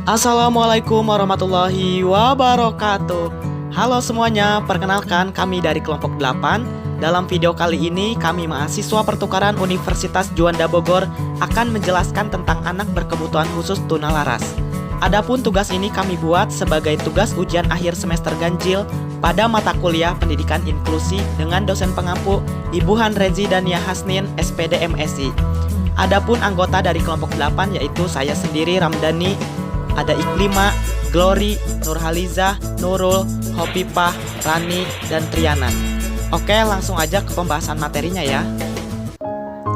Assalamualaikum warahmatullahi wabarakatuh. Halo semuanya, perkenalkan kami dari kelompok 8. Dalam video kali ini kami mahasiswa pertukaran Universitas Juanda Bogor akan menjelaskan tentang anak berkebutuhan khusus tunalaras. Adapun tugas ini kami buat sebagai tugas ujian akhir semester ganjil pada mata kuliah Pendidikan Inklusi dengan dosen pengampu Ibu Hanrezi Dania Hasnin, SPD MSI. Adapun anggota dari kelompok 8 yaitu saya sendiri Ramdhani, ada Iklima, Glory, Nurhalizah, Nurul, Hopipah, Rani, dan Triana. Oke, langsung aja ke pembahasan materinya ya.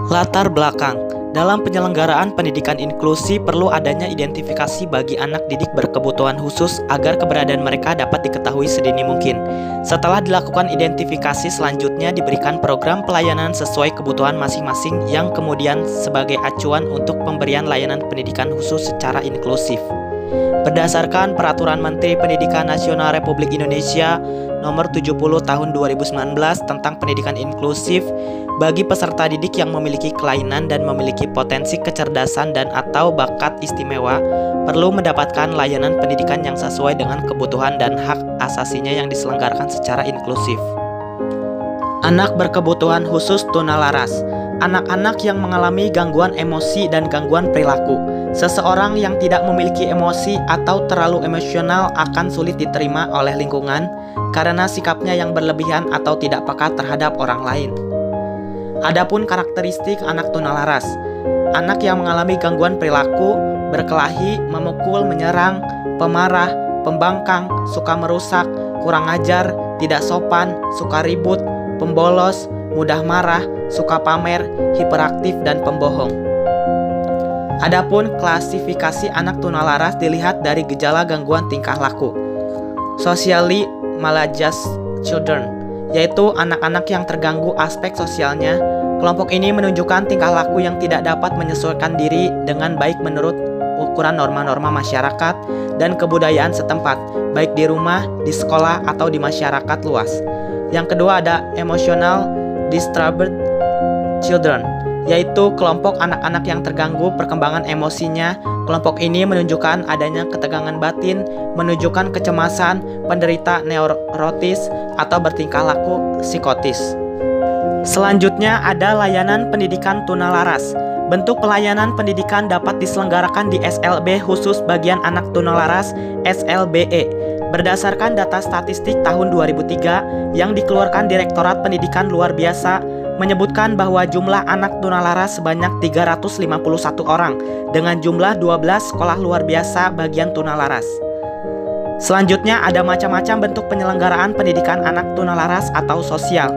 Latar belakang. Dalam penyelenggaraan pendidikan inklusi perlu adanya identifikasi bagi anak didik berkebutuhan khusus agar keberadaan mereka dapat diketahui sedini mungkin. Setelah dilakukan identifikasi, selanjutnya diberikan program pelayanan sesuai kebutuhan masing-masing yang kemudian sebagai acuan untuk pemberian layanan pendidikan khusus secara inklusif. Berdasarkan Peraturan Menteri Pendidikan Nasional Republik Indonesia Nomor 70 Tahun 2019 tentang pendidikan inklusif, bagi peserta didik yang memiliki kelainan dan memiliki potensi kecerdasan dan atau bakat istimewa, perlu mendapatkan layanan pendidikan yang sesuai dengan kebutuhan dan hak asasinya yang diselenggarakan secara inklusif. Anak berkebutuhan khusus tunalaras. Anak-anak yang mengalami gangguan emosi dan gangguan perilaku. Seseorang yang tidak memiliki emosi atau terlalu emosional akan sulit diterima oleh lingkungan karena sikapnya yang berlebihan atau tidak peka terhadap orang lain. Adapun karakteristik anak tunalaras. Anak yang mengalami gangguan perilaku, berkelahi, memukul, menyerang, pemarah, pembangkang, suka merusak, kurang ajar, tidak sopan, suka ribut, pembolos, mudah marah, suka pamer, hiperaktif, dan pembohong. Adapun klasifikasi anak tunalaras dilihat dari gejala gangguan tingkah laku. Socially malajust children, yaitu anak-anak yang terganggu aspek sosialnya. Kelompok ini menunjukkan tingkah laku yang tidak dapat menyesuaikan diri dengan baik menurut ukuran norma-norma masyarakat dan kebudayaan setempat, baik di rumah, di sekolah, atau di masyarakat luas. Yang kedua ada emotional disturbed children, yaitu kelompok anak-anak yang terganggu perkembangan emosinya. Kelompok ini menunjukkan adanya ketegangan batin, menunjukkan kecemasan, penderita neurotis, atau bertingkah laku psikotis. Selanjutnya ada layanan pendidikan tunalaras. Bentuk pelayanan pendidikan dapat diselenggarakan di SLB khusus bagian anak tunalaras SLBE. Berdasarkan data statistik tahun 2003 yang dikeluarkan Direktorat Pendidikan Luar Biasa, menyebutkan bahwa jumlah anak tunalaras sebanyak 351 orang dengan jumlah 12 sekolah luar biasa bagian tunalaras. Selanjutnya ada macam-macam bentuk penyelenggaraan pendidikan anak tunalaras atau sosial.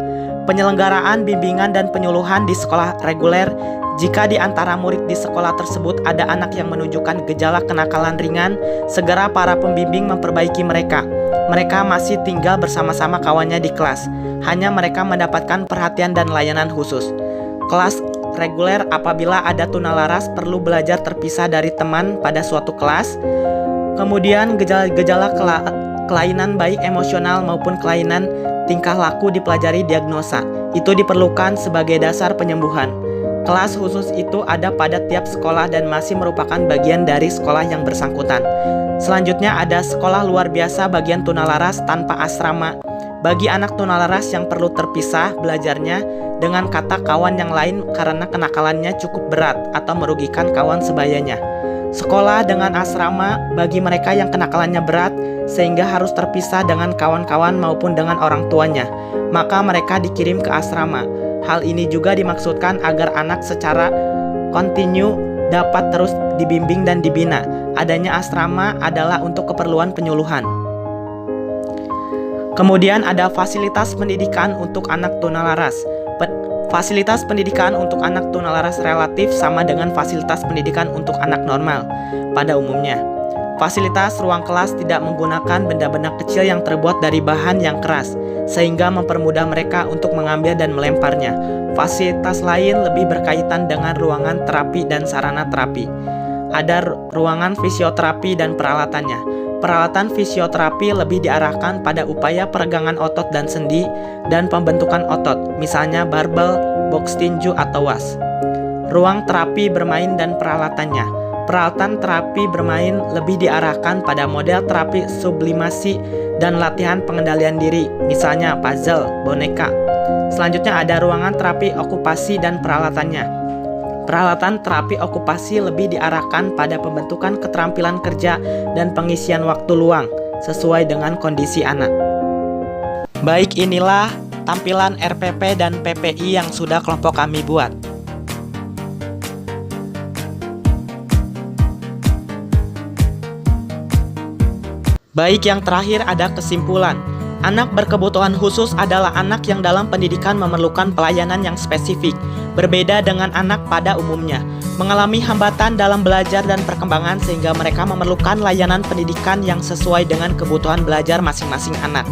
Penyelenggaraan bimbingan dan penyuluhan di sekolah reguler. Jika di antara murid di sekolah tersebut ada anak yang menunjukkan gejala kenakalan ringan, segera para pembimbing memperbaiki mereka. Mereka masih tinggal bersama-sama kawannya di kelas. Hanya mereka mendapatkan perhatian dan layanan khusus. Kelas reguler apabila ada tunalaras perlu belajar terpisah dari teman pada suatu kelas. Kemudian gejala-gejala kelainan baik emosional maupun kelainan tingkah laku dipelajari diagnosa. Itu diperlukan sebagai dasar penyembuhan. Kelas khusus itu ada pada tiap sekolah dan masih merupakan bagian dari sekolah yang bersangkutan. Selanjutnya ada sekolah luar biasa bagian tunalaras tanpa asrama. Bagi anak tunalaras yang perlu terpisah belajarnya dengan kata kawan yang lain karena kenakalannya cukup berat atau merugikan kawan sebayanya. Sekolah dengan asrama bagi mereka yang kenakalannya berat sehingga harus terpisah dengan kawan-kawan maupun dengan orang tuanya. Maka mereka dikirim ke asrama. Hal ini juga dimaksudkan agar anak secara kontinu dapat terus dibimbing dan dibina. Adanya asrama adalah untuk keperluan penyuluhan. Kemudian ada fasilitas pendidikan untuk anak tunalaras. Fasilitas pendidikan untuk anak tunalaras relatif sama dengan fasilitas pendidikan untuk anak normal pada umumnya. Fasilitas ruang kelas tidak menggunakan benda-benda kecil yang terbuat dari bahan yang keras, sehingga mempermudah mereka untuk mengambil dan melemparnya. Fasilitas lain lebih berkaitan dengan ruangan terapi dan sarana terapi. Ada ruangan fisioterapi dan peralatannya. Peralatan fisioterapi lebih diarahkan pada upaya peregangan otot dan sendi dan pembentukan otot, misalnya barbel, box tinju, atau was. Ruang terapi bermain dan peralatannya. Peralatan terapi bermain lebih diarahkan pada model terapi sublimasi dan latihan pengendalian diri, misalnya puzzle, boneka. Selanjutnya ada ruangan terapi okupasi dan peralatannya. Peralatan terapi okupasi lebih diarahkan pada pembentukan keterampilan kerja dan pengisian waktu luang sesuai dengan kondisi anak. Baik, inilah tampilan RPP dan PPI yang sudah kelompok kami buat. Baik, yang terakhir ada kesimpulan. Anak berkebutuhan khusus adalah anak yang dalam pendidikan memerlukan pelayanan yang spesifik, berbeda dengan anak pada umumnya, mengalami hambatan dalam belajar dan perkembangan sehingga mereka memerlukan layanan pendidikan yang sesuai dengan kebutuhan belajar masing-masing anak.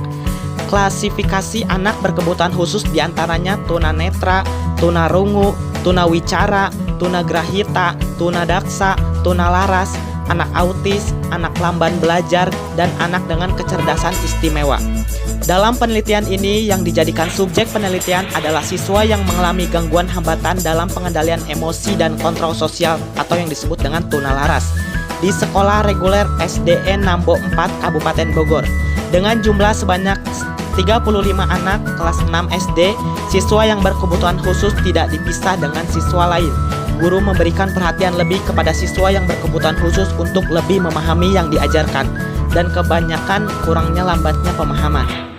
Klasifikasi anak berkebutuhan khusus diantaranya tunanetra, tunarungu, tunawicara, tunagrahita, tunadaksa, tunalaras, anak autis, anak lamban belajar, dan anak dengan kecerdasan istimewa. Dalam penelitian ini, yang dijadikan subjek penelitian adalah siswa yang mengalami gangguan hambatan dalam pengendalian emosi dan kontrol sosial atau yang disebut dengan tunalaras di Sekolah Reguler SDN Nambo 4 Kabupaten Bogor. Dengan jumlah sebanyak 35 anak kelas 6 SD, siswa yang berkebutuhan khusus tidak dipisah dengan siswa lain. Guru memberikan perhatian lebih kepada siswa yang berkebutuhan khusus untuk lebih memahami yang diajarkan, dan kebanyakan kurangnya lambatnya pemahaman.